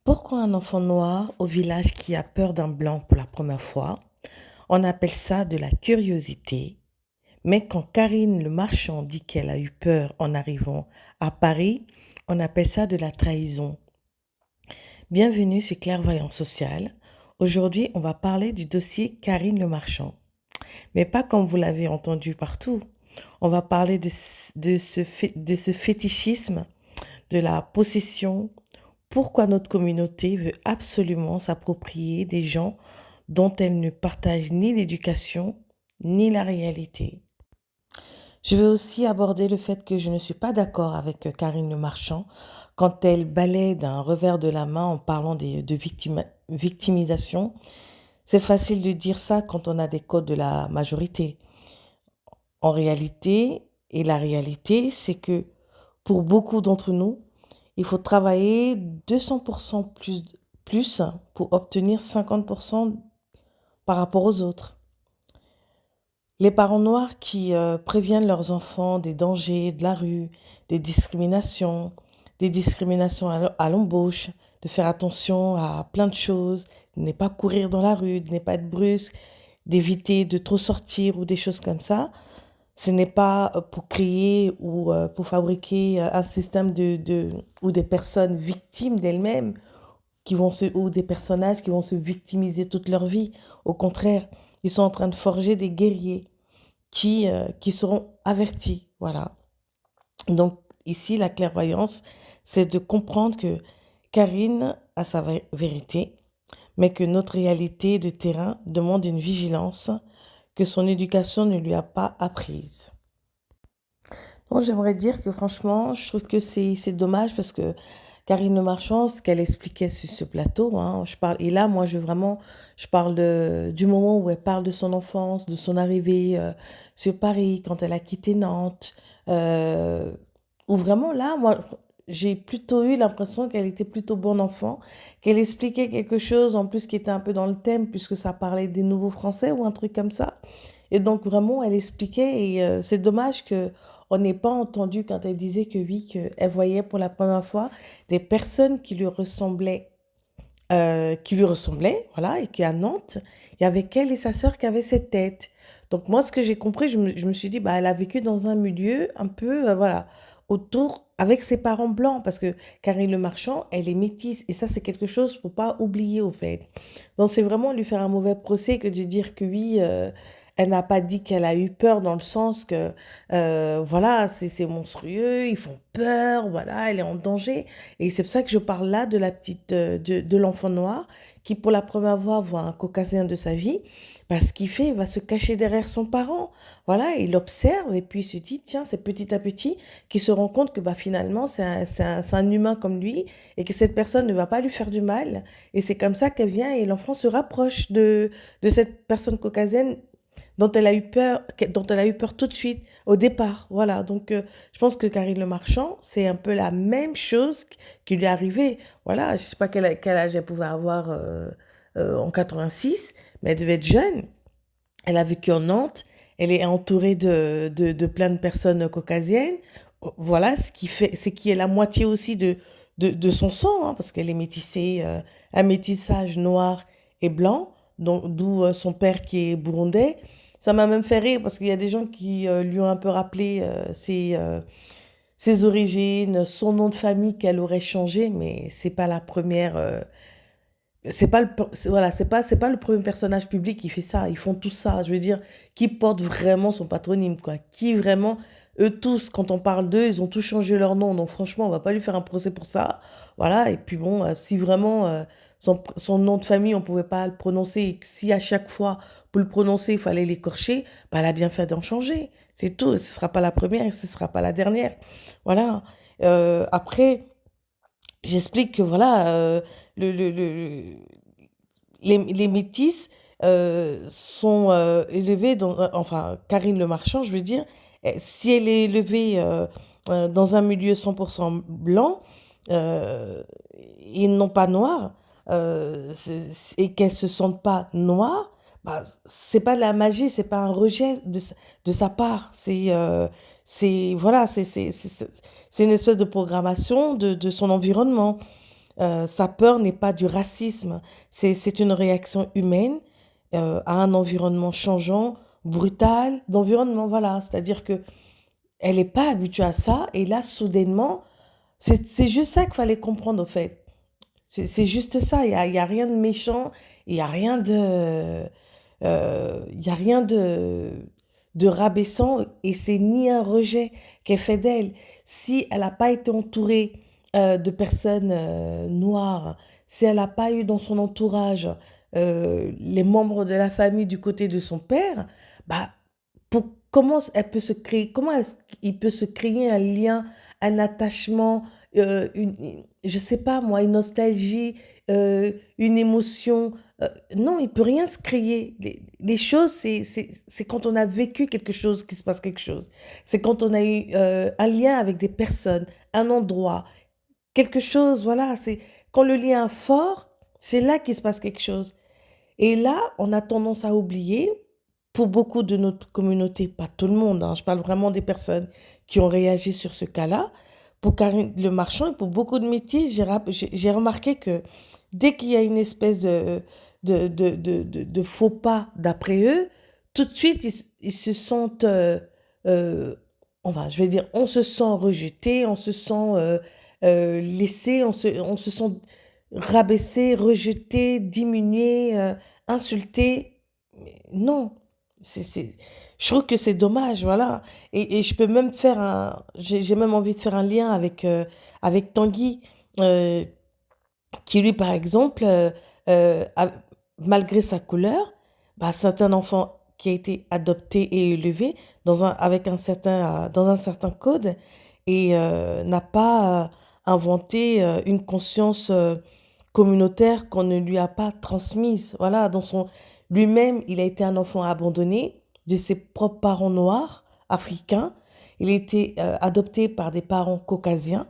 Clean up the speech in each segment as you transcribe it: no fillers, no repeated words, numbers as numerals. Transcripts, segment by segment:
Pourquoi un enfant noir au village qui a peur d'un blanc pour la première fois? On appelle ça de la curiosité. Mais quand Karine le marchand dit qu'elle a eu peur en arrivant à Paris, on appelle ça de la trahison. Bienvenue sur Clairvoyance Sociale. Aujourd'hui, on va parler du dossier Karine le marchand. Mais pas comme vous l'avez entendu partout. On va parler de ce fétichisme, de la possession. Pourquoi notre communauté veut absolument s'approprier des gens dont elle ne partage ni l'éducation ni la réalité. Je veux aussi aborder le fait que je ne suis pas d'accord avec Karine Le Marchand quand elle balaie d'un revers de la main en parlant victimisation. C'est facile de dire ça quand on a des codes de la majorité. En réalité, et la réalité, c'est que pour beaucoup d'entre nous, il faut travailler 200% plus pour obtenir 50% par rapport aux autres. Les parents noirs qui préviennent leurs enfants des dangers de la rue, des discriminations à l'embauche, de faire attention à plein de choses, de ne pas courir dans la rue, de ne pas être brusque, d'éviter de trop sortir ou des choses comme ça. Ce n'est pas pour créer ou pour fabriquer un système ou des personnes victimes d'elles-mêmes ou des personnages qui vont se victimiser toute leur vie. Au contraire, ils sont en train de forger des guerriers qui seront avertis. Voilà. Donc ici, la clairvoyance, c'est de comprendre que Karine a sa vérité, mais que notre réalité de terrain demande une vigilance que son éducation ne lui a pas apprise. Donc j'aimerais dire que franchement, je trouve que c'est dommage parce que Karine Le Marchand, ce qu'elle expliquait sur ce plateau, hein, et là, moi, je parle du moment où elle parle de son enfance, de son arrivée sur Paris, quand elle a quitté Nantes, où vraiment, là, moi, j'ai plutôt eu l'impression qu'elle était plutôt bon enfant, qu'elle expliquait quelque chose, en plus, qui était un peu dans le thème, puisque ça parlait des nouveaux Français ou un truc comme ça. Et donc, vraiment, elle expliquait, et c'est dommage que on n'ait pas entendu quand elle disait que oui, qu'elle voyait pour la première fois des personnes qui lui ressemblaient, voilà, et qu'à Nantes, il y avait qu'elle et sa sœur qui avaient cette tête. Donc moi, ce que j'ai compris, je me suis dit, bah, elle a vécu dans un milieu un peu, voilà, autour, avec ses parents blancs, parce que Karine Le Marchand, elle est métisse, et ça, c'est quelque chose qu'il ne faut pas oublier, au fait. Donc c'est vraiment lui faire un mauvais procès que de dire que oui, elle n'a pas dit qu'elle a eu peur dans le sens que, voilà, c'est monstrueux, ils font peur, voilà, elle est en danger. Et c'est pour ça que je parle là de la petite, de l'enfant noir qui, pour la première fois, voit un caucasien de sa vie. Parce qu'il fait, il va se cacher derrière son parent. Voilà, il observe et puis il se dit, tiens, c'est petit à petit qu'il se rend compte que bah, finalement, c'est un humain comme lui et que cette personne ne va pas lui faire du mal. Et c'est comme ça qu'elle vient et l'enfant se rapproche de cette personne caucasienne dont elle a eu peur tout de suite au départ. Voilà, donc je pense que Karine Le Marchand, c'est un peu la même chose qui lui est arrivée. Voilà, je sais pas quel âge elle pouvait avoir en 86, mais elle devait être jeune. Elle a vécu en Nantes, elle est entourée de plein de personnes caucasiennes. Voilà, c'est qui est la moitié aussi de son sang, hein, parce qu'elle est métissée, un métissage noir et blanc, d'où son père qui est burundais. Ça m'a même fait rire parce qu'il y a des gens qui lui ont un peu rappelé ses origines, son nom de famille qu'elle aurait changé, mais c'est pas la première. C'est pas voilà, c'est pas le premier personnage public qui fait ça. Ils font tout ça. Je veux dire, qui porte vraiment son patronyme, quoi. Qui vraiment, eux tous, quand on parle d'eux, ils ont tous changé leur nom. Donc franchement, on va pas lui faire un procès pour ça. Voilà. Et puis bon, si vraiment son nom de famille, on pouvait pas le prononcer, et que si à chaque fois pour le prononcer, il fallait l'écorcher, bah, elle a bien fait d'en changer. C'est tout. Ce sera pas la première, ce sera pas la dernière. Voilà. Après. J'explique que voilà, le, le, le- les métis sont élevés enfin, Karine Le Marchand, je veux dire, si elle est élevée dans un milieu 100% blanc euh, et non pas noir, et qu'elle se sente pas noire, bah, c'est pas de la magie, c'est pas un rejet de sa part. Voilà, c'est une espèce de programmation de son environnement. Sa peur n'est pas du racisme, c'est une réaction humaine à un environnement changeant, brutal, d'environnement, voilà. C'est-à-dire que elle n'est pas habituée à ça, et là, soudainement, c'est juste ça qu'il fallait comprendre, au fait. C'est juste ça, il y a rien de méchant, il y a rien de... il y a rien de rabaissant, et c'est ni un rejet qu'elle fait d'elle. Si elle n'a pas été entourée de personnes noires, si elle n'a pas eu dans son entourage les membres de la famille du côté de son père, bah, comment elle peut se créer, comment est-ce qu'il peut se créer un lien, un attachement, je sais pas moi, une nostalgie, une émotion, non, il peut rien se créer. Les choses, c'est quand on a vécu quelque chose qu'il se passe quelque chose. C'est quand on a eu un lien avec des personnes, un endroit, quelque chose, voilà. C'est quand le lien est fort, c'est là qu'il se passe quelque chose. Et là, on a tendance à oublier, pour beaucoup de notre communauté, pas tout le monde, hein, je parle vraiment des personnes qui ont réagi sur ce cas-là. Pour Karine Le Marchand et pour beaucoup de métiers, j'ai remarqué que dès qu'il y a une espèce de faux pas d'après eux, tout de suite, ils se sentent, euh, enfin, je vais dire, on se sent rejeté, on se sent laissé, on se sent rabaissé, rejeté, diminué, insulté. Non, c'est, je trouve que c'est dommage, voilà. Et je peux même faire j'ai même envie de faire un lien avec Tanguy, euh, qui lui, par exemple, malgré sa couleur, bah, c'est un enfant qui a été adopté et élevé dans un certain code, et n'a pas inventé une conscience communautaire qu'on ne lui a pas transmise. Voilà, lui-même, il a été un enfant abandonné de ses propres parents noirs, africains. Il a été adopté par des parents caucasiens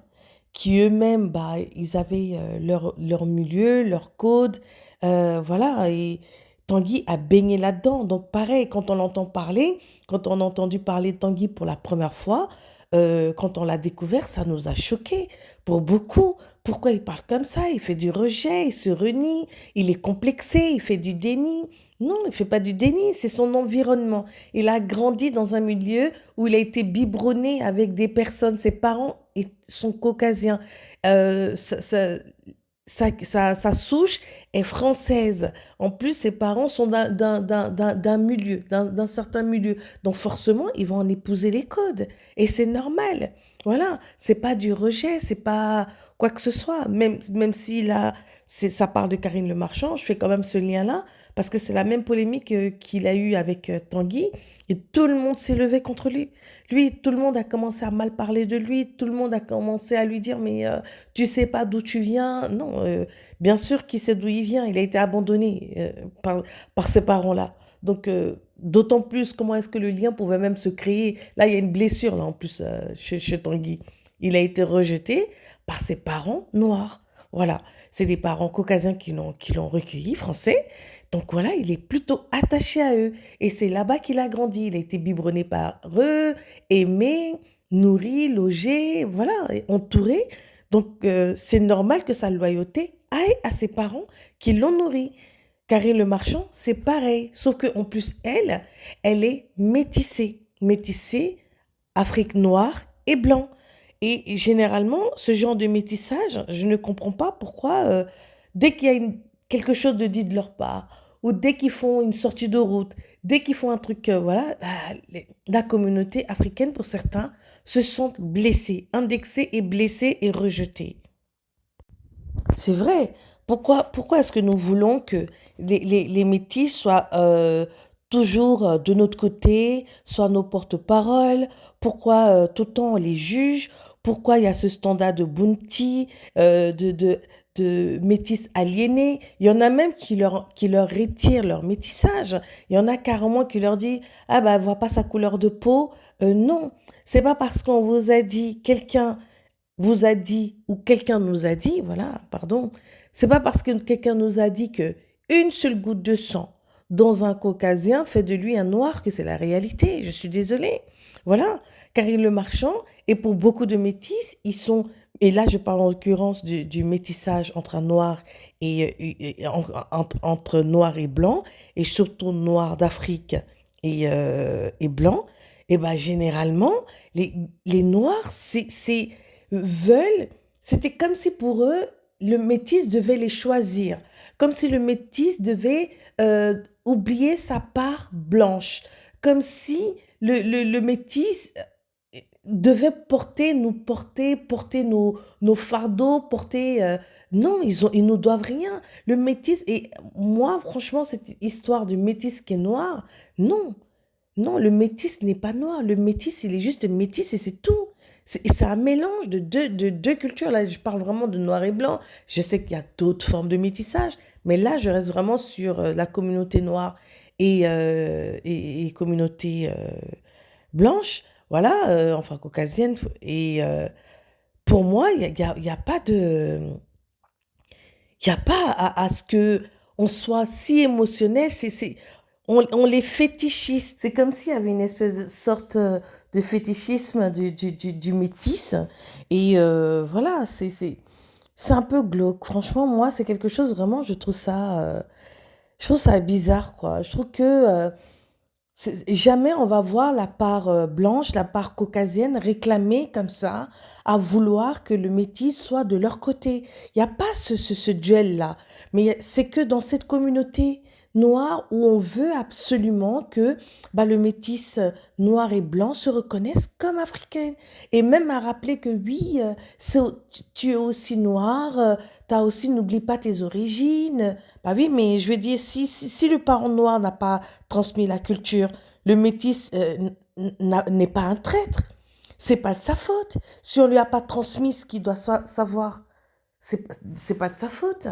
qui eux-mêmes, bah, ils avaient leur milieu, leur code, voilà, et Tanguy a baigné là-dedans. Donc pareil, quand on l'entend parler, quand on a entendu parler de Tanguy pour la première fois, quand on l'a découvert, ça nous a choqués, pour beaucoup. Pourquoi il parle comme ça? Il fait du rejet, il se renie, il est complexé, il fait du déni. Non, il fait pas du déni, c'est son environnement. Il a grandi dans un milieu où il a été biberonné avec des personnes, ses parents sont caucasiens. Ça, sa souche est française. En plus, ses parents sont d'un milieu, d'un certain milieu. Donc forcément, ils vont en épouser les codes. Et c'est normal. Voilà, c'est pas du rejet, c'est pas quoi que ce soit. Même si là, ça parle de Karine Le Marchand, je fais quand même ce lien-là, parce que c'est la même polémique qu'il a eu avec Tanguy, et tout le monde s'est levé contre lui. Lui, tout le monde a commencé à mal parler de lui, tout le monde a commencé à lui dire, mais tu sais pas d'où tu viens. Non, bien sûr qu'il sait d'où il vient, il a été abandonné par ses parents-là. Donc, d'autant plus, comment est-ce que le lien pouvait même se créer? Là, il y a une blessure, là, en plus, chez Tanguy. Il a été rejeté par ses parents noirs. Voilà, c'est des parents caucasiens qui l'ont recueilli, français. Donc voilà, il est plutôt attaché à eux. Et c'est là-bas qu'il a grandi. Il a été biberonné par eux, aimé, nourri, logé, voilà, et entouré. Donc c'est normal que sa loyauté aille à ses parents qui l'ont nourri. Karine Le Marchand, c'est pareil. Sauf qu'en plus, elle est métissée. Métissée, Afrique noire et blanc. Et généralement, ce genre de métissage, je ne comprends pas pourquoi, dès qu'il y a quelque chose de dit de leur part, ou dès qu'ils font une sortie de route, dès qu'ils font un truc, voilà, bah, la communauté africaine, pour certains, se sentent blessés, indexés et blessés et rejetés. C'est vrai. Pourquoi est-ce que nous voulons que les métis soient toujours de notre côté, soient nos porte-paroles? Pourquoi tout le temps on les juge? Pourquoi il y a ce standard de bounty, de métis aliénés? Il y en a même qui leur retirent leur métissage. Il y en a carrément qui leur dit, ah bah, vois pas sa couleur de peau. Non, c'est pas parce qu'on vous a dit, quelqu'un vous a dit ou quelqu'un nous a dit, voilà, pardon, c'est pas parce que quelqu'un nous a dit que une seule goutte de sang dans un caucasien fait de lui un noir que c'est la réalité. Je suis désolée. Voilà, Karine Le Marchand, et pour beaucoup de métis, ils sont Et là, je parle en l'occurrence du métissage entre un noir entre noir et blanc, et surtout noir d'Afrique et blanc. Et ben généralement, les, les noirs, veulent, c'était comme si pour eux, le métis devait les choisir, comme si le métis devait oublier sa part blanche, comme si le métis devaient porter nos fardeaux, non, ils nous doivent rien. Le métis, et moi, franchement, cette histoire du métis qui est noir, non, non, le métis n'est pas noir. Le métis, il est juste métis et c'est tout. C'est un mélange de deux cultures. Là, je parle vraiment de noir et blanc. Je sais qu'il y a d'autres formes de métissage, mais là, je reste vraiment sur la communauté noire et communauté blanche, voilà, enfin caucasienne. Et pour moi, il y a pas de... Il n'y a pas à ce que on soit si émotionnel. On les fétichise. C'est comme s'il y avait une espèce de sorte de fétichisme du métis. Et voilà, c'est un peu glauque. Franchement, moi, c'est quelque chose vraiment, je trouve ça bizarre, quoi. Je trouve que jamais on va voir la part blanche, la part caucasienne réclamer comme ça, à vouloir que le métis soit de leur côté. Il n'y a pas ce duel-là. Mais c'est que dans cette communauté noire où on veut absolument que bah, le métis noir et blanc se reconnaisse comme africain. Et même à rappeler que oui, tu es aussi noir, t'as aussi, n'oublie pas tes origines. Bah oui, mais je veux dire, si le parent noir n'a pas transmis la culture, le métis n'est pas un traître. C'est pas de sa faute. Si on lui a pas transmis ce qu'il doit savoir, c'est c'est pas de sa faute.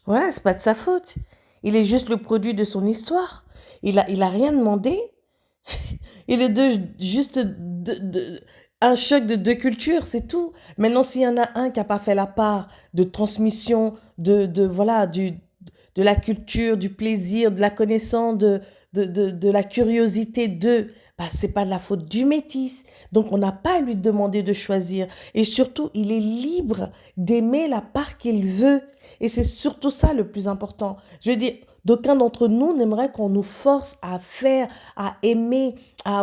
Ouais, c'est pas de sa faute. Il est juste le produit de son histoire. Il a rien demandé. Il est juste un choc de deux cultures, c'est tout. Maintenant, s'il y en a un qui n'a pas fait la part de transmission voilà, de la culture, du plaisir, de la connaissance, de la curiosité bah, c'est pas de la faute du métis. Donc, on n'a pas à lui demander de choisir. Et surtout, il est libre d'aimer la part qu'il veut. Et c'est surtout ça le plus important. Je veux dire, d'aucuns d'entre nous n'aimeraient qu'on nous force à faire, à aimer,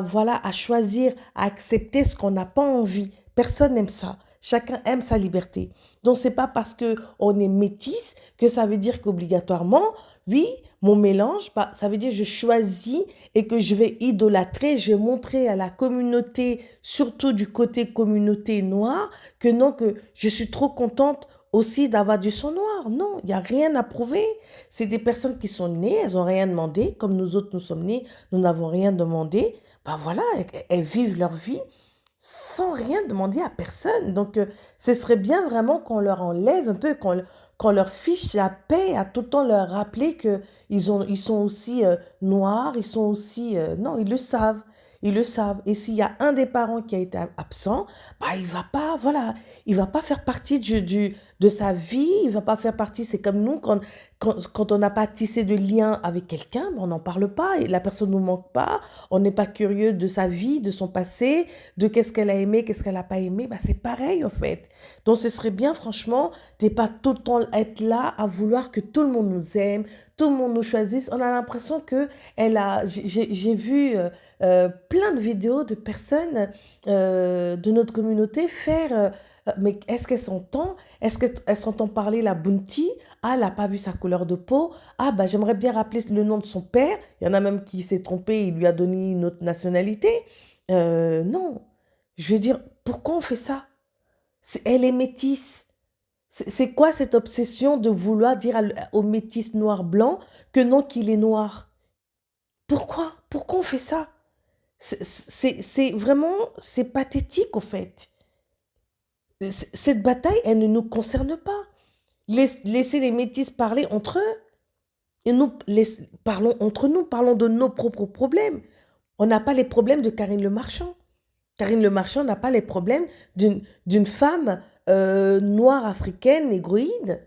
voilà, à choisir, à accepter ce qu'on n'a pas envie. Personne n'aime ça. Chacun aime sa liberté. Donc c'est pas parce que on est métis que ça veut dire qu'obligatoirement, oui, mon mélange, bah, ça veut dire que je choisis et que je vais idolâtrer, je vais montrer à la communauté, surtout du côté communauté noire, que non, que je suis trop contente aussi d'avoir du sang noir. Non, il n'y a rien à prouver. C'est des personnes qui sont nées, elles n'ont rien demandé, comme nous autres, nous sommes nés, nous n'avons rien demandé. Ben voilà, elles vivent leur vie sans rien demander à personne. Donc, ce serait bien vraiment qu'on leur enlève un peu, qu'on leur fiche la paix, à tout le temps leur rappeler que ils sont aussi noirs, ils sont aussi... non, ils le savent. Ils le savent. Et s'il y a un des parents qui a été absent, bah, il va pas, voilà, il va pas faire partie de sa vie, il va pas faire partie, c'est comme nous, quand on n'a pas tissé de lien avec quelqu'un, bah, on n'en parle pas, et la personne ne nous manque pas, on n'est pas curieux de sa vie, de son passé, de qu'est-ce qu'elle a aimé, qu'est-ce qu'elle n'a pas aimé, bah, c'est pareil en fait. Donc ce serait bien franchement de pas tout le temps être là à vouloir que tout le monde nous aime, tout le monde nous choisisse. On a l'impression que j'ai vu plein de vidéos de personnes de notre communauté faire... mais est-ce qu'elle s'entend? Est-ce qu'elle s'entend parler la Bounty? Ah, elle n'a pas vu sa couleur de peau. Ah, bah, j'aimerais bien rappeler le nom de son père. Il y en a même qui s'est trompé, il lui a donné une autre nationalité. Non. Je veux dire, pourquoi on fait ça? Elle est métisse. C'est quoi cette obsession de vouloir dire au métis noir-blanc que non, qu'il est noir? Pourquoi? Pourquoi on fait ça? C'est vraiment, c'est pathétique en fait. Cette bataille, elle ne nous concerne pas. Laissez les métis parler entre eux. Et nous, parlons entre nous, parlons de nos propres problèmes. On n'a pas les problèmes de Karine Le Marchand. Karine Le Marchand n'a pas les problèmes d'une femme noire africaine, négroïde.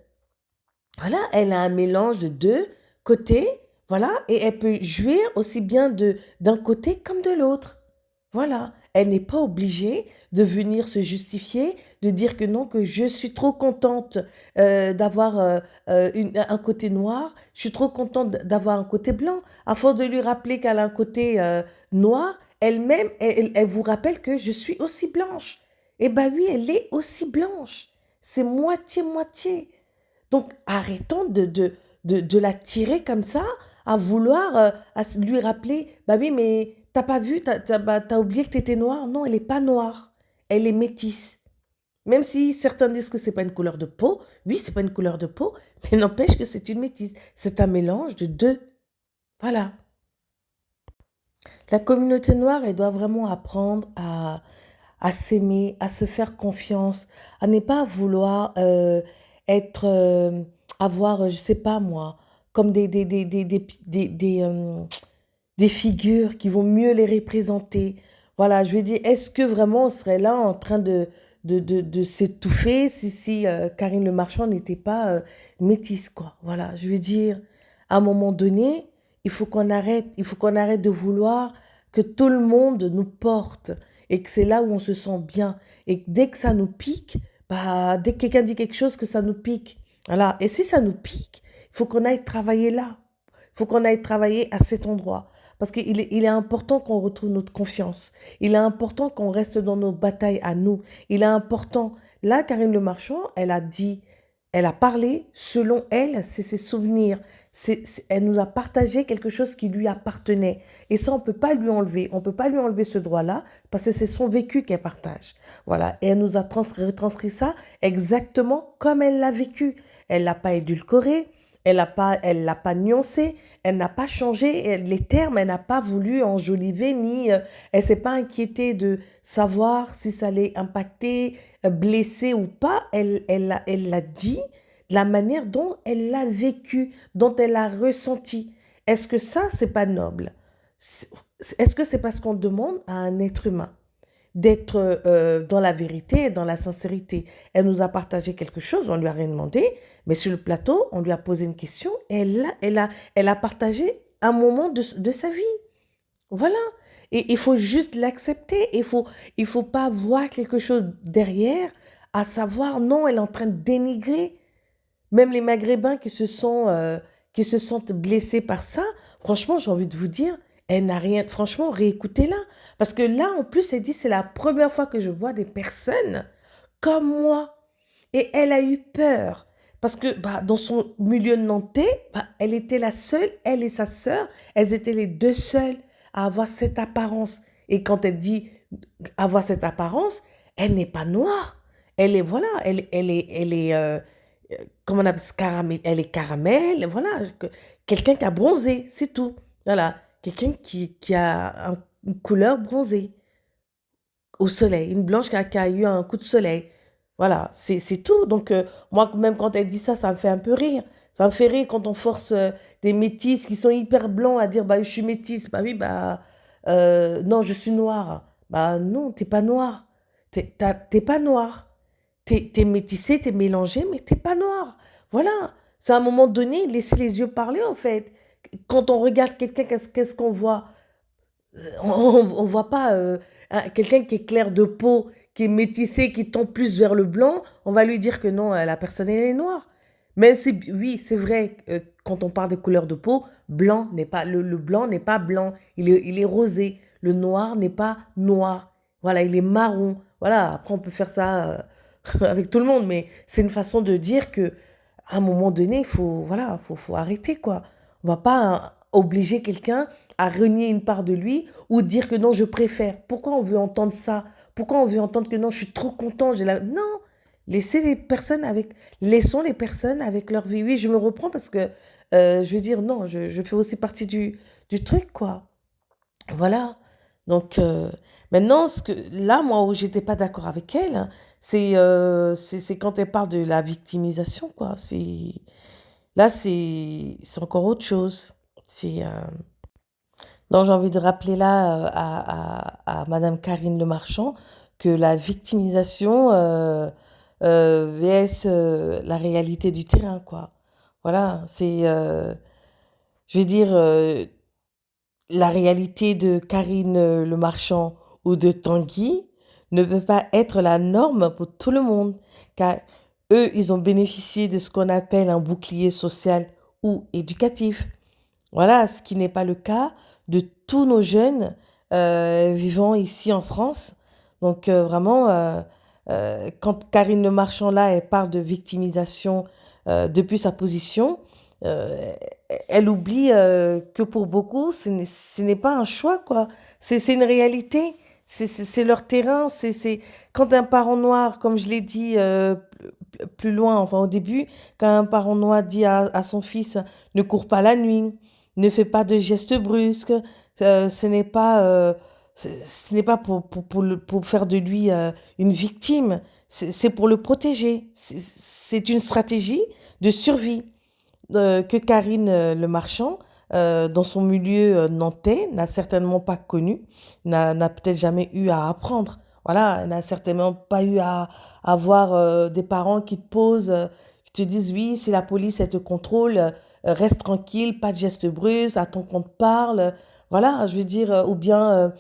Voilà, elle a un mélange de deux côtés, voilà, et elle peut jouir aussi bien d'un côté comme de l'autre. Voilà, Elle n'est pas obligée de venir se justifier, de dire que non, que je suis trop contente d'avoir un côté noir, je suis trop contente d'avoir un côté blanc. À force de lui rappeler qu'elle a un côté noir, elle-même, elle vous rappelle que je suis aussi blanche. Eh bien oui, elle est aussi blanche. C'est moitié-moitié. Donc, arrêtons de la tirer comme ça, à vouloir lui rappeler, bah oui, mais t'as pas vu, t'as oublié que t'étais noire. Non, elle n'est pas noire. Elle est métisse. Même si certains disent que c'est pas une couleur de peau, oui, c'est pas une couleur de peau, mais n'empêche que c'est une métisse. C'est un mélange de deux. Voilà. La communauté noire, elle doit vraiment apprendre à s'aimer, à se faire confiance, à ne pas vouloir être, avoir, je sais pas moi, comme des figures qui vont mieux les représenter. Voilà, je veux dire, est-ce que vraiment on serait là en train de s'étouffer si Karine Le Marchand n'était pas métisse, quoi. Voilà, je veux dire, à un moment donné, il faut qu'on arrête de vouloir que tout le monde nous porte et que c'est là où on se sent bien. Et dès que ça nous pique, bah, dès que quelqu'un dit quelque chose, que ça nous pique. Voilà, et si ça nous pique, il faut qu'on aille travailler là. Il faut qu'on aille travailler à cet endroit. Parce qu'il est important qu'on retrouve notre confiance. Il est important qu'on reste dans nos batailles à nous. Il est important. Là, Karine Le Marchand, elle a dit, elle a parlé, selon elle, c'est ses souvenirs. Elle nous a partagé quelque chose qui lui appartenait. Et ça, on ne peut pas lui enlever. On ne peut pas lui enlever ce droit-là parce que c'est son vécu qu'elle partage. Voilà. Et elle nous a retranscrit ça exactement comme elle l'a vécu. Elle l'a pas édulcoré. Elle l'a pas nuancé, elle n'a pas changé les termes, elle n'a pas voulu enjoliver, ni elle s'est pas inquiétée de savoir si ça allait impacter, blesser ou pas. Elle l'a dit de la manière dont elle l'a vécu, dont elle l'a ressenti. Est-ce que ça, c'est pas noble? Est-ce que c'est parce qu'on demande à un être humain d'être dans la vérité et dans la sincérité? Elle nous a partagé quelque chose, on lui a rien demandé, mais sur le plateau, on lui a posé une question et elle a partagé un moment de sa vie. Voilà. Et il faut juste l'accepter. Il faut pas voir quelque chose derrière, à savoir, non, elle est en train de dénigrer. Même les Maghrébins qui se sentent blessés par ça, franchement, j'ai envie de vous dire, elle n'a rien. Franchement, réécoutez-la. Parce que là, en plus, elle dit, c'est la première fois que je vois des personnes comme moi. Et elle a eu peur. Parce que bah, dans son milieu nantais, bah, elle était la seule, elle et sa sœur, elles étaient les deux seules à avoir cette apparence. Et quand elle dit avoir cette apparence, elle n'est pas noire. Elle est, voilà, elle est comment on appelle ça, elle est caramel, voilà, quelqu'un qui a bronzé, c'est tout. Voilà, quelqu'un qui a une couleur bronzée au soleil, une blanche qui a eu un coup de soleil. Voilà, c'est tout. Donc, moi, même quand elle dit ça, ça me fait un peu rire. Ça me fait rire quand on force des métis qui sont hyper blancs à dire, bah, je suis métisse. Bah oui, bah, non, je suis noire. Bah non, t'es pas noire. T'es pas noire. T'es métissé, t'es mélangé, mais t'es pas noir. Voilà. C'est à un moment donné, laisser les yeux parler, en fait. Quand on regarde quelqu'un, qu'est-ce qu'on voit? On voit pas quelqu'un qui est clair de peau, qui est métissé, qui tend plus vers le blanc. On va lui dire que non, la personne, elle est noire. Mais oui, c'est vrai, quand on parle des couleurs de peau, blanc n'est pas, le blanc n'est pas blanc, il est rosé. Le noir n'est pas noir. Voilà, il est marron. Voilà, après, on peut faire ça avec tout le monde, mais c'est une façon de dire que à un moment donné, il faut, voilà, faut arrêter, quoi. On va pas obliger quelqu'un à renier une part de lui ou dire que non, je préfère. Pourquoi on veut entendre ça? Pourquoi on veut entendre que non, je suis trop content, Non, laissons les personnes avec leur vie. Oui, je me reprends parce que, je veux dire, non, je fais aussi partie du truc, quoi. Voilà. Donc, maintenant, là, moi, où j'étais pas d'accord avec elle, hein, c'est quand elle parle de la victimisation, quoi. Là, c'est encore autre chose. Donc, j'ai envie de rappeler là à Madame Karine Le Marchand que la victimisation vs la réalité du terrain, quoi. Voilà, je veux dire, la réalité de Karine Le Marchand ou de Tanguy ne peut pas être la norme pour tout le monde, car eux, ils ont bénéficié de ce qu'on appelle un bouclier social ou éducatif. Voilà, ce qui n'est pas le cas de tous nos jeunes vivant ici en France. Donc vraiment, quand Karine Le Marchand là, elle parle de victimisation depuis sa position, euh, elle oublie que pour beaucoup, ce n'est pas un choix, quoi. C'est une réalité. C'est leur terrain. Quand un parent noir, comme je l'ai dit plus loin, enfin au début, quand un parent noir dit à son fils, ne cours pas la nuit, ne fais pas de gestes brusques, ce n'est pas, ce n'est pas pour faire de lui une victime, c'est pour le protéger. C'est une stratégie de survie que Karine Le Marchand, dans son milieu nantais, n'a certainement pas connu, n'a peut-être jamais eu à apprendre. Voilà, elle n'a certainement pas eu à avoir des parents qui te posent, qui te disent oui, si la police elle te contrôle, reste tranquille, pas de gestes brusques, attends qu'on te parle. Voilà, je veux dire, ou bien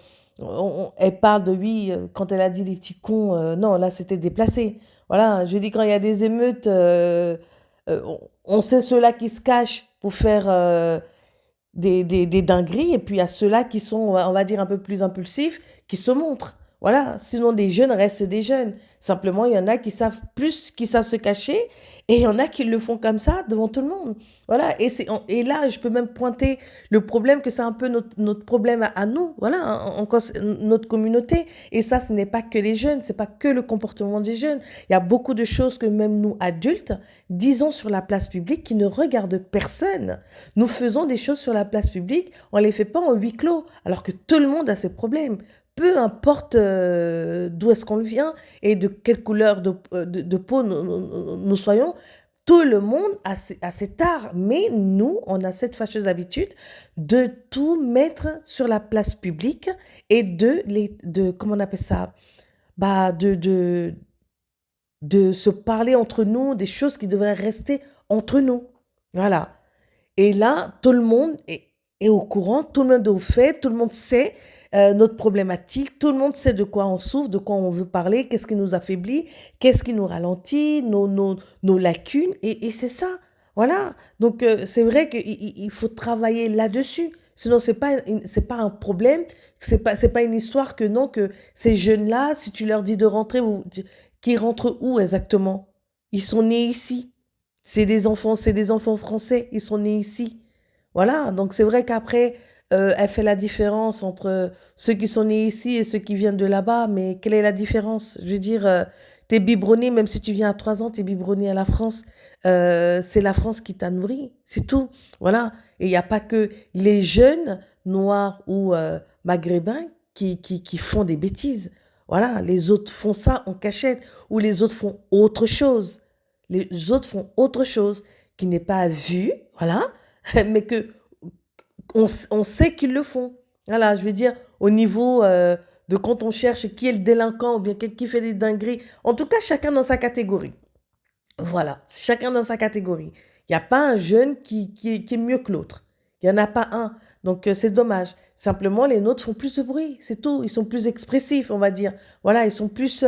elle parle de oui, quand elle a dit les petits cons, non, là c'était déplacé. Voilà, je veux dire, quand il y a des émeutes, on sait ceux-là qui se cachent pour faire des dingueries, et puis il y a ceux-là qui sont, on va dire, un peu plus impulsifs, qui se montrent. Voilà, sinon les jeunes restent des jeunes. Simplement, il y en a qui savent plus, qui savent se cacher, et il y en a qui le font comme ça devant tout le monde. Voilà, et là, je peux même pointer le problème que c'est un peu notre problème à nous, voilà, notre communauté. Et ça, ce n'est pas que les jeunes, c'est pas que le comportement des jeunes. Il y a beaucoup de choses que même nous, adultes, disons sur la place publique qui ne regardent personne. Nous faisons des choses sur la place publique, on les fait pas en huis clos, alors que tout le monde a ses problèmes. Peu importe d'où est-ce qu'on vient et de quelle couleur de peau nous soyons, tout le monde a cet art. Mais nous, on a cette fâcheuse habitude de tout mettre sur la place publique et comment on appelle ça? Bah, de se parler entre nous, des choses qui devraient rester entre nous. Voilà. Et là, tout le monde est au courant, tout le monde est au fait, tout le monde sait notre problématique, tout le monde sait de quoi on souffre, de quoi on veut parler, qu'est-ce qui nous affaiblit, qu'est-ce qui nous ralentit, nos lacunes, et c'est ça. Voilà. Donc, c'est vrai qu'il faut travailler là-dessus. Sinon, c'est pas un problème, c'est pas une histoire que non, que ces jeunes-là, si tu leur dis de rentrer, qu'ils rentrent où exactement? Ils sont nés ici. C'est des enfants français, ils sont nés ici. Voilà, donc c'est vrai qu'après, elle fait la différence entre ceux qui sont nés ici et ceux qui viennent de là-bas, mais quelle est la différence? Je veux dire, t'es biberonné, même si tu viens à 3 ans, t'es biberonné à la France. C'est la France qui t'a nourri, c'est tout. Voilà, et il n'y a pas que les jeunes noirs ou maghrébins qui font des bêtises. Voilà, les autres font ça en cachette, ou les autres font autre chose. Les autres font autre chose qui n'est pas vu, voilà, mais que on sait qu'ils le font. Voilà, je veux dire, au niveau de quand on cherche qui est le délinquant ou bien qui fait des dingueries, en tout cas, chacun dans sa catégorie. Voilà, chacun dans sa catégorie. Il n'y a pas un jeune qui est mieux que l'autre. Il n'y en a pas un. Donc, c'est dommage. Simplement, les nôtres font plus de bruit, c'est tout. Ils sont plus expressifs, on va dire. Voilà, ils sont plus...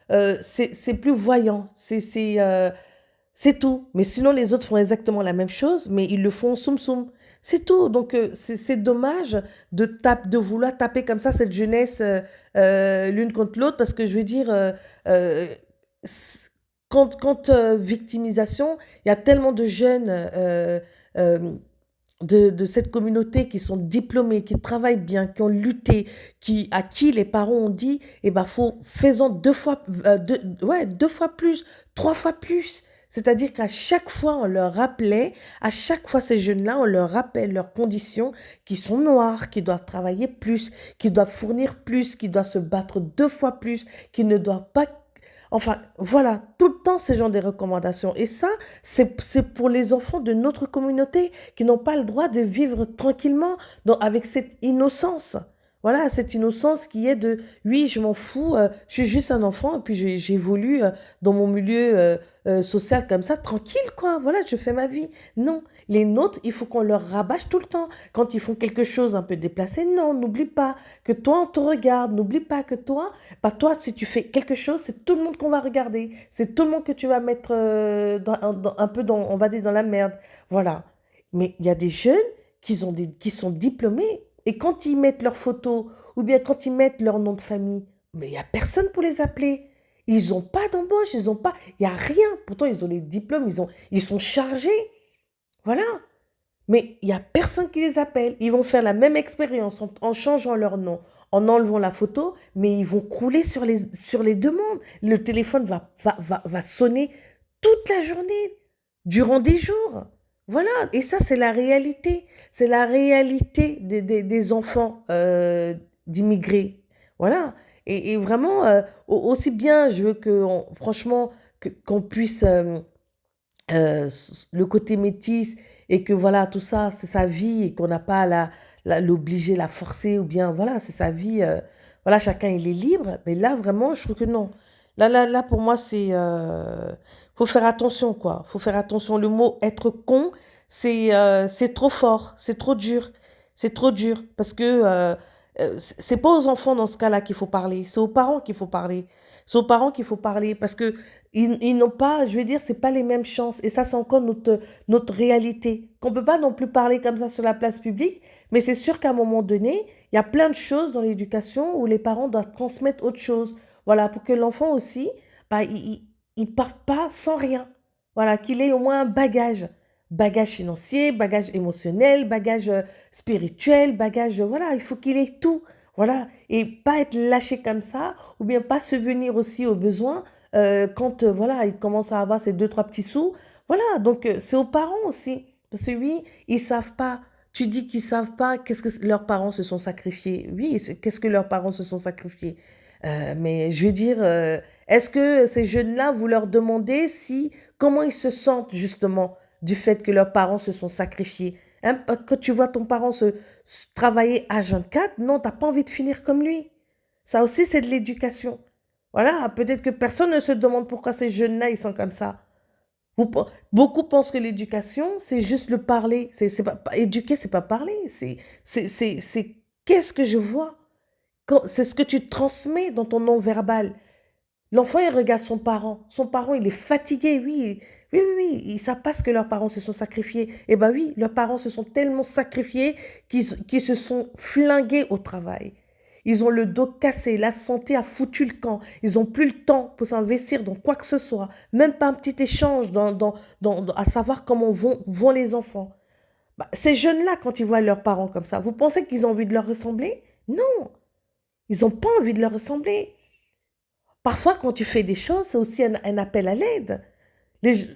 c'est plus voyant. C'est tout. Mais sinon, les autres font exactement la même chose, mais ils le font soum-soum. C'est tout. Donc, c'est dommage de vouloir taper comme ça cette jeunesse l'une contre l'autre, parce que je veux dire, euh, c- victimisation, il y a tellement de jeunes euh, de cette communauté qui sont diplômés, qui travaillent bien, qui ont lutté, à qui les parents ont dit, eh ben, faisons deux fois plus, 3 fois plus. C'est-à-dire qu'à chaque fois, on leur rappelait, à chaque fois, ces jeunes-là, on leur rappelle leurs conditions, qui sont noires, qui doivent travailler plus, qui doivent fournir plus, qui doivent se battre 2 fois plus, qui ne doivent pas... Enfin, voilà, tout le temps, ces genre de recommandations. Et ça, c'est pour les enfants de notre communauté qui n'ont pas le droit de vivre tranquillement avec cette innocence. Voilà, cette innocence qui est de, oui, je m'en fous, je suis juste un enfant, et puis j'évolue dans mon milieu social comme ça, tranquille, quoi. Voilà, je fais ma vie. Non, les nôtres, il faut qu'on leur rabâche tout le temps. Quand ils font quelque chose un peu déplacé, non, n'oublie pas que toi, on te regarde. N'oublie pas que toi, bah toi, si tu fais quelque chose, c'est tout le monde qu'on va regarder. C'est tout le monde que tu vas mettre un peu dans, on va dire, dans la merde. Voilà. Mais il y a des jeunes qui sont diplômés et quand ils mettent leurs photos ou bien quand ils mettent leur nom de famille, mais il n'y a personne pour les appeler. Ils n'ont pas d'embauche, ils ont pas, il n'y a rien. Pourtant, ils ont les diplômes, ils sont chargés. Voilà. Mais il n'y a personne qui les appelle. Ils vont faire la même expérience en changeant leur nom, en enlevant la photo, mais ils vont crouler sur les demandes. Le téléphone va sonner toute la journée, durant des jours. Voilà, et ça, c'est la réalité. C'est la réalité des enfants d'immigrés. Voilà. Et vraiment, aussi bien, je veux franchement, qu'on puisse euh, le côté métis et que voilà, tout ça, c'est sa vie et qu'on n'a pas à l'obliger, la forcer ou bien voilà, c'est sa vie. Voilà, chacun il est libre. Mais là, vraiment, je trouve que non. Là, pour moi, faut faire attention, quoi. Faut faire attention. Le mot être con, c'est trop fort, c'est trop dur. C'est trop dur parce que c'est pas aux enfants dans ce cas-là qu'il faut parler, c'est aux parents qu'il faut parler. C'est aux parents qu'il faut parler parce que ils n'ont pas, je veux dire, c'est pas les mêmes chances. Et ça, c'est encore notre réalité. Qu'on peut pas non plus parler comme ça sur la place publique, mais c'est sûr qu'à un moment donné, il y a plein de choses dans l'éducation où les parents doivent transmettre autre chose. Voilà, pour que l'enfant aussi, bah, il parte pas sans rien. Voilà, qu'il ait au moins un bagage. Bagage financier, bagage émotionnel, bagage spirituel, bagage, voilà, il faut qu'il ait tout. Voilà, et pas être lâché comme ça, ou bien pas se venir aussi aux besoins quand voilà, ils commencent à avoir ces deux, trois petits sous. Voilà, donc c'est aux parents aussi. Parce que oui, ils savent pas. Tu dis qu'ils savent pas qu'est-ce que leurs parents se sont sacrifiés. Oui, qu'est-ce que leurs parents se sont sacrifiés. Mais je veux dire, est-ce que ces jeunes-là, vous leur demandez comment ils se sentent justement du fait que leurs parents se sont sacrifiés? Hein, quand tu vois ton parent travailler H24, non, t'as pas envie de finir comme lui. Ça aussi, c'est de l'éducation. Voilà, peut-être que personne ne se demande pourquoi ces jeunes-là, ils sont comme ça. Beaucoup pensent que l'éducation, c'est juste le parler. Éduquer, c'est pas parler. C'est qu'est-ce que je vois? C'est ce que tu transmets dans ton non-verbal. L'enfant, il regarde son parent. Son parent, il est fatigué, oui. Oui, oui, oui. Ils ne savent pas ce que leurs parents se sont sacrifiés. Eh bien oui, leurs parents se sont tellement sacrifiés qu'ils se sont flingués au travail. Ils ont le dos cassé, la santé a foutu le camp. Ils n'ont plus le temps pour s'investir dans quoi que ce soit. Même pas un petit échange à savoir comment vont les enfants. Bah, ces jeunes-là, quand ils voient leurs parents comme ça, vous pensez qu'ils ont envie de leur ressembler? Non, ils n'ont pas envie de leur ressembler. Parfois, quand tu fais des choses, c'est aussi un appel à l'aide.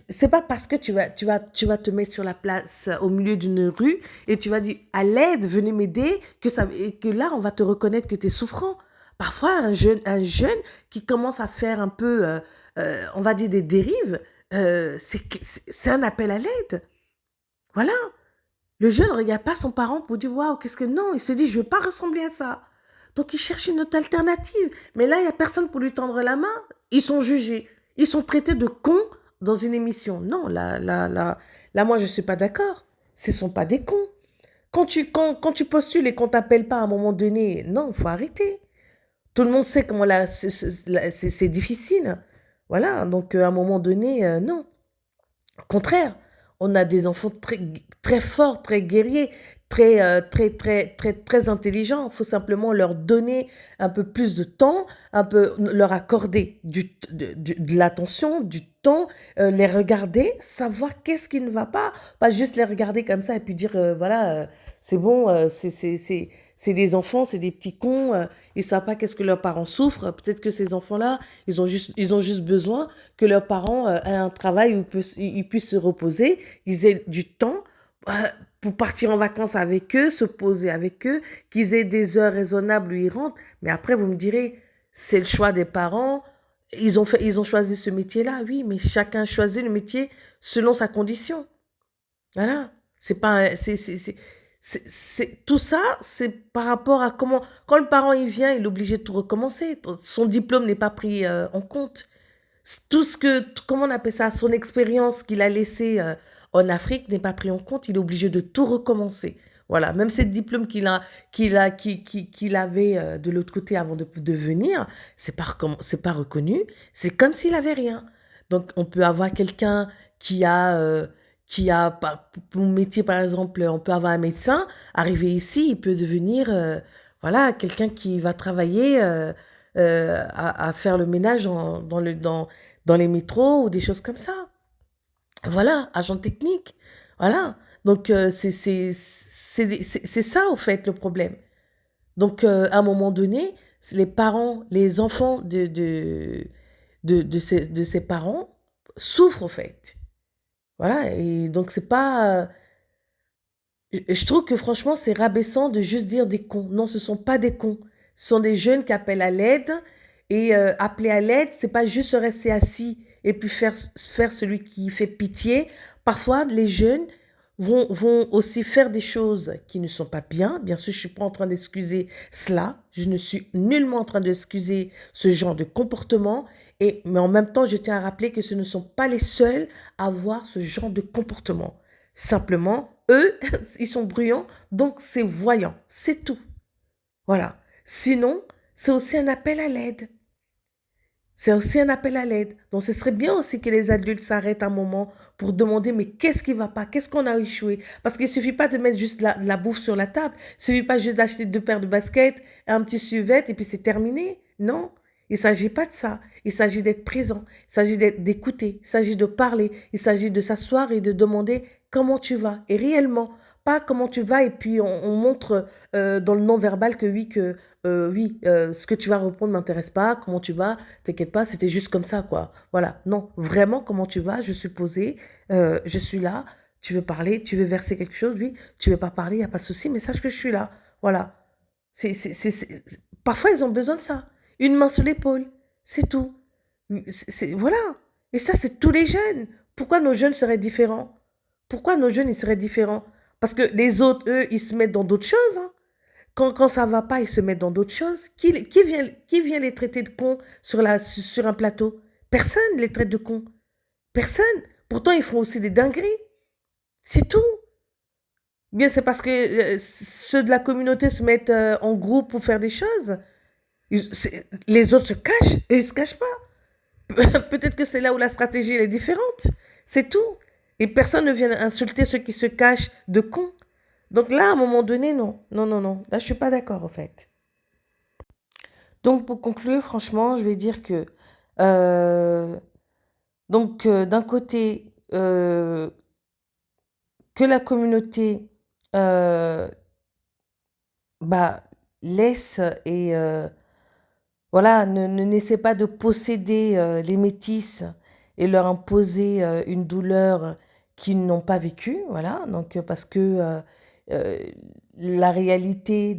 C'est pas parce que tu vas te mettre sur la place au milieu d'une rue et tu vas dire à l'aide, venez m'aider, et que là, on va te reconnaître que tu es souffrant. Parfois, un jeune qui commence à faire un peu, on va dire, des dérives, c'est un appel à l'aide. Voilà. Le jeune ne regarde pas son parent pour dire waouh, qu'est-ce que non, il se dit je ne veux pas ressembler à ça. Donc il cherche une autre alternative. Mais là, il n'y a personne pour lui tendre la main. Ils sont jugés. Ils sont traités de cons dans une émission. Non, là, moi, je ne suis pas d'accord. Ce ne sont pas des cons. Quand tu postules et qu'on ne t'appelle pas à un moment donné, non, il faut arrêter. Tout le monde sait comment c'est difficile. Voilà, donc à un moment donné, non. Au contraire, on a des enfants très, très forts, très guerriers, très intelligents. Il faut simplement leur donner un peu plus de temps, un peu leur accorder de l'attention, du temps, les regarder, savoir qu'est-ce qui ne va pas juste les regarder comme ça et puis dire voilà, c'est bon, c'est des enfants, c'est des petits cons, ils savent pas qu'est-ce que leurs parents souffrent. Peut-être que ces enfants-là, ils ont juste besoin que leurs parents aient un travail où ils puissent se reposer, ils aient du temps euh, pour partir en vacances avec eux, se poser avec eux, qu'ils aient des heures raisonnables où ils rentrent. Mais après, vous me direz, c'est le choix des parents. Ils ont choisi ce métier-là, oui, mais chacun choisit le métier selon sa condition. Voilà. C'est pas, Tout ça, c'est par rapport à comment... Quand le parent il vient, il est obligé de tout recommencer. Son diplôme n'est pas pris en compte. Tout ce que... Comment on appelle ça? Son expérience qu'il a laissée en Afrique n'est pas pris en compte. Il est obligé de tout recommencer. Voilà, même ces diplômes qu'il avait de l'autre côté avant de venir, c'est pas reconnu. C'est comme s'il avait rien. Donc, on peut avoir quelqu'un qui pour métier, par exemple, on peut avoir un médecin, arriver ici, il peut devenir, voilà, quelqu'un qui va travailler à faire le ménage dans les métros ou des choses comme ça. Voilà, agent technique. Voilà. Donc, c'est ça, au fait, le problème. Donc, à un moment donné, les parents, les enfants de ces parents souffrent, au fait. Voilà. Et donc, c'est pas... je trouve que, franchement, c'est rabaissant de juste dire des cons. Non, ce sont pas des cons. Ce sont des jeunes qui appellent à l'aide. Et appeler à l'aide, c'est pas juste rester assis et puis faire celui qui fait pitié. Parfois, les jeunes vont aussi faire des choses qui ne sont pas bien. Bien sûr, je suis pas en train d'excuser cela. Je ne suis nullement en train d'excuser ce genre de comportement. Mais en même temps, je tiens à rappeler que ce ne sont pas les seuls à avoir ce genre de comportement. Simplement, eux, ils sont bruyants, donc c'est voyant. C'est tout. Voilà. Sinon, c'est aussi un appel à l'aide. C'est aussi un appel à l'aide. Donc, ce serait bien aussi que les adultes s'arrêtent un moment pour demander, mais qu'est-ce qui va pas? Qu'est-ce qu'on a échoué? Parce qu'il suffit pas de mettre juste la bouffe sur la table. Il suffit pas juste d'acheter 2 paires de baskets, un petit suvet, et puis c'est terminé. Non. Il s'agit pas de ça. Il s'agit d'être présent. Il s'agit d'écouter. Il s'agit de parler. Il s'agit de s'asseoir et de demander comment tu vas. Et réellement, pas comment tu vas et puis on montre dans le non-verbal que oui, ce que tu vas répondre m'intéresse pas, comment tu vas, t'inquiète pas, c'était juste comme ça, quoi. Voilà, non, vraiment, comment tu vas, je suis posée, je suis là, tu veux parler, tu veux verser quelque chose, oui, tu veux pas parler, il n'y a pas de souci, mais sache que je suis là, voilà. Parfois, ils ont besoin de ça. Une main sur l'épaule, c'est tout. Voilà. Et ça, c'est tous les jeunes. Pourquoi nos jeunes seraient différents? Pourquoi nos jeunes, ils seraient différents? Parce que les autres, eux, ils se mettent dans d'autres choses. Hein. Quand ça va pas, ils se mettent dans d'autres choses. Qui vient les traiter de cons sur un plateau? Personne les traite de cons. Personne. Pourtant, ils font aussi des dingueries. C'est tout. Bien, c'est parce que ceux de la communauté se mettent en groupe pour faire des choses. Les autres se cachent et ils se cachent pas. Peut-être que c'est là où la stratégie elle est différente. C'est tout. Et personne ne vient insulter ceux qui se cachent de cons. Donc là, à un moment donné, non. Non, non, non. Là, je suis pas d'accord, en fait. Donc, pour conclure, franchement, je vais dire que... euh, d'un côté, que la communauté euh, bah, laisse et... voilà, n'essaie pas de posséder les métis et leur imposer une douleur qu'ils n'ont pas vécue, voilà. Donc, parce que euh, la réalité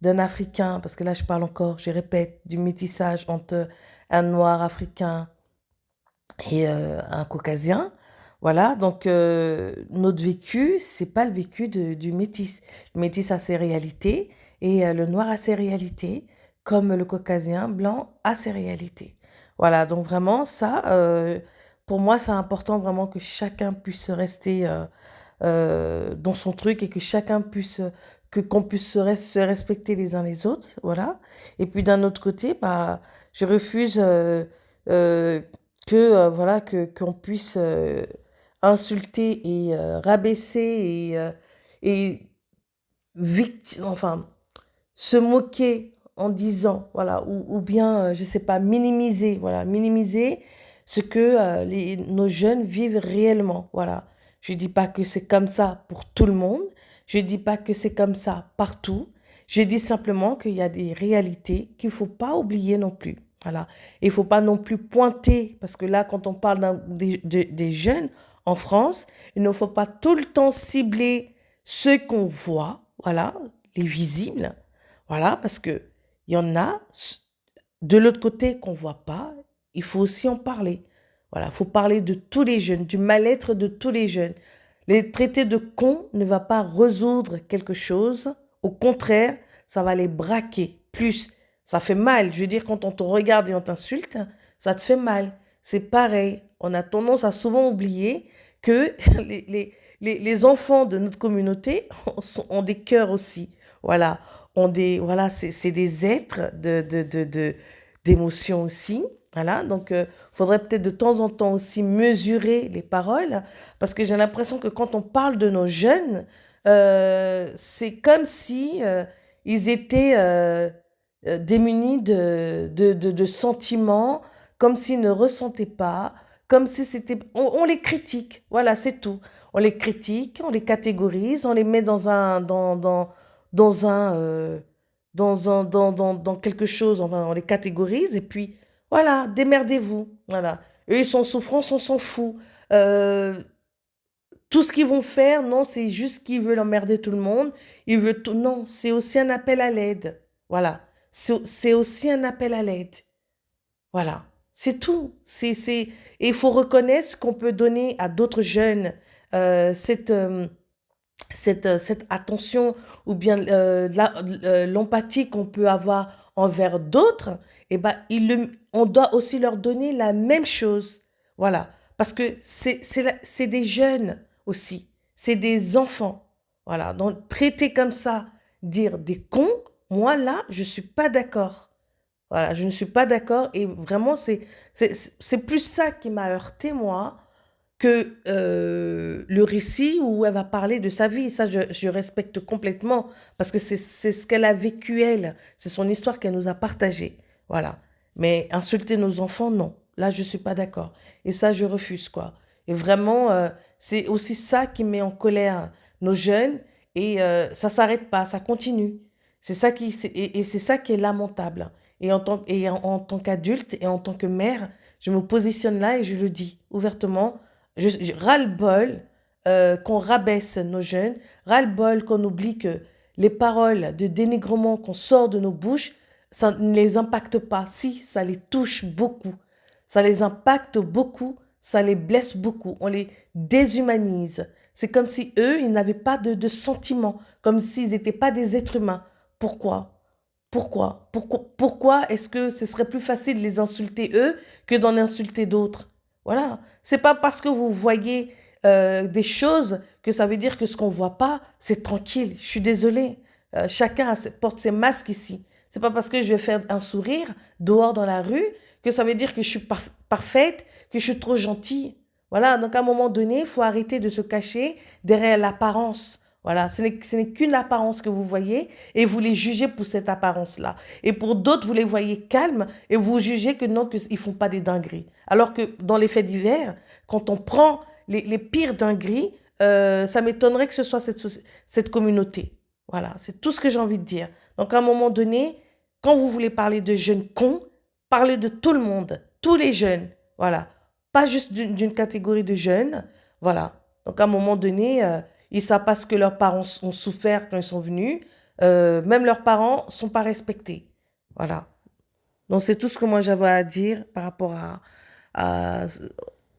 d'un Africain, parce que là je parle encore, je répète, du métissage entre un noir africain et un caucasien, voilà. Donc, notre vécu, c'est pas le vécu du métis. Le métis a ses réalités et le noir a ses réalités comme le caucasien blanc a ses réalités. Voilà, donc vraiment, ça, pour moi, c'est important vraiment que chacun puisse rester dans son truc et que chacun puisse, qu'on puisse se respecter les uns les autres, voilà. Et puis d'un autre côté, bah, je refuse euh, voilà, qu'on puisse insulter et rabaisser et enfin, se moquer en disant, voilà, ou bien, je sais pas, minimiser, voilà, minimiser ce que nos jeunes vivent réellement, voilà. Je dis pas que c'est comme ça pour tout le monde, je dis pas que c'est comme ça partout, je dis simplement qu'il y a des réalités qu'il faut pas oublier non plus, voilà. Il faut pas non plus pointer, parce que là, quand on parle des jeunes en France, il ne faut pas tout le temps cibler ceux qu'on voit, voilà, les visibles, voilà, parce que il y en a de l'autre côté qu'on voit pas, il faut aussi en parler. Voilà, il faut parler de tous les jeunes, du mal-être de tous les jeunes. Les traités de con ne va pas résoudre quelque chose. Au contraire, ça va les braquer. Plus, ça fait mal. Je veux dire, quand on te regarde et on t'insulte, ça te fait mal. C'est pareil. On a tendance à souvent oublier que les enfants de notre communauté ont des cœurs aussi. Voilà. Voilà, c'est des êtres d'émotions aussi. Voilà, donc faudrait peut-être de temps en temps aussi mesurer les paroles, parce que j'ai l'impression que quand on parle de nos jeunes, c'est comme si ils étaient démunis de sentiments, comme s'ils ne ressentaient pas, comme si c'était... On les critique, voilà, c'est tout. On les critique, on les catégorise, on les met dans un, dans quelque chose, enfin, on les catégorise, et puis voilà, démerdez-vous. Voilà. Eux, ils sont en souffrance, on s'en fout. Euh, Tout ce qu'ils vont faire, non, c'est juste qu'ils veulent emmerder tout le monde. Ils veulent tout. Non, c'est aussi un appel à l'aide. Voilà. C'est aussi un appel à l'aide. Voilà. C'est tout. Et il faut reconnaître qu'on peut donner à d'autres jeunes euh, cette, euh, cette attention ou bien l'empathie qu'on peut avoir envers d'autres, eh ben, on doit aussi leur donner la même chose. Voilà. Parce que c'est des jeunes aussi. C'est des enfants. Voilà. Donc, traiter comme ça, dire des cons, moi là, je suis pas d'accord. Voilà, je ne suis pas d'accord et vraiment, c'est plus ça qui m'a heurté, moi, que le récit où elle va parler de sa vie. Ça, je respecte complètement parce que c'est ce qu'elle a vécu, elle. C'est son histoire qu'elle nous a partagée. Voilà. Mais insulter nos enfants, non. Là, je suis pas d'accord. Et ça, je refuse, quoi. Et vraiment, c'est aussi ça qui met en colère nos jeunes et ça s'arrête pas, ça continue. Et c'est ça qui est lamentable. En tant qu'adulte et en tant que mère, je me positionne là et je le dis ouvertement. Ras-le-bol qu'on rabaisse nos jeunes, ras-le-bol qu'on oublie que les paroles de dénigrement qu'on sort de nos bouches, ça ne les impacte pas. Si, ça les touche beaucoup. Ça les impacte beaucoup, ça les blesse beaucoup. On les déshumanise. C'est comme si eux, ils n'avaient pas de sentiments, comme s'ils n'étaient pas des êtres humains. Pourquoi? Pourquoi est-ce que ce serait plus facile de les insulter eux que d'en insulter d'autres? Voilà. C'est pas parce que vous voyez des choses que ça veut dire que ce qu'on voit pas, c'est tranquille. Je suis désolée. Chacun porte ses masques ici. C'est pas parce que je vais faire un sourire dehors dans la rue que ça veut dire que je suis parfaite, que je suis trop gentille. Voilà. Donc à un moment donné, il faut arrêter de se cacher derrière l'apparence. Voilà, ce n'est qu'une apparence que vous voyez et vous les jugez pour cette apparence-là. Et pour d'autres, vous les voyez calmes et vous jugez que non, qu'ils ne font pas des dingueries. Alors que dans les faits divers, quand on prend les pires dingueries, ça m'étonnerait que ce soit cette communauté. Voilà, c'est tout ce que j'ai envie de dire. Donc à un moment donné, quand vous voulez parler de jeunes cons, parlez de tout le monde, tous les jeunes. Voilà, pas juste d'une catégorie de jeunes. Voilà, donc à un moment donné... ils ne savent pas ce que leurs parents ont souffert quand ils sont venus. Même leurs parents ne sont pas respectés. Voilà. Donc c'est tout ce que moi j'avais à dire par rapport à,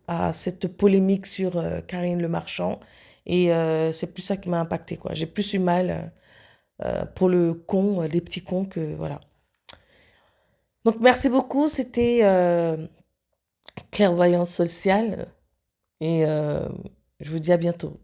à cette polémique sur Karine Le Marchand. Et c'est plus ça qui m'a impacté, quoi. J'ai plus eu mal pour le con, les petits cons que... Voilà. Donc merci beaucoup. C'était Clairvoyance sociale. Et je vous dis à bientôt.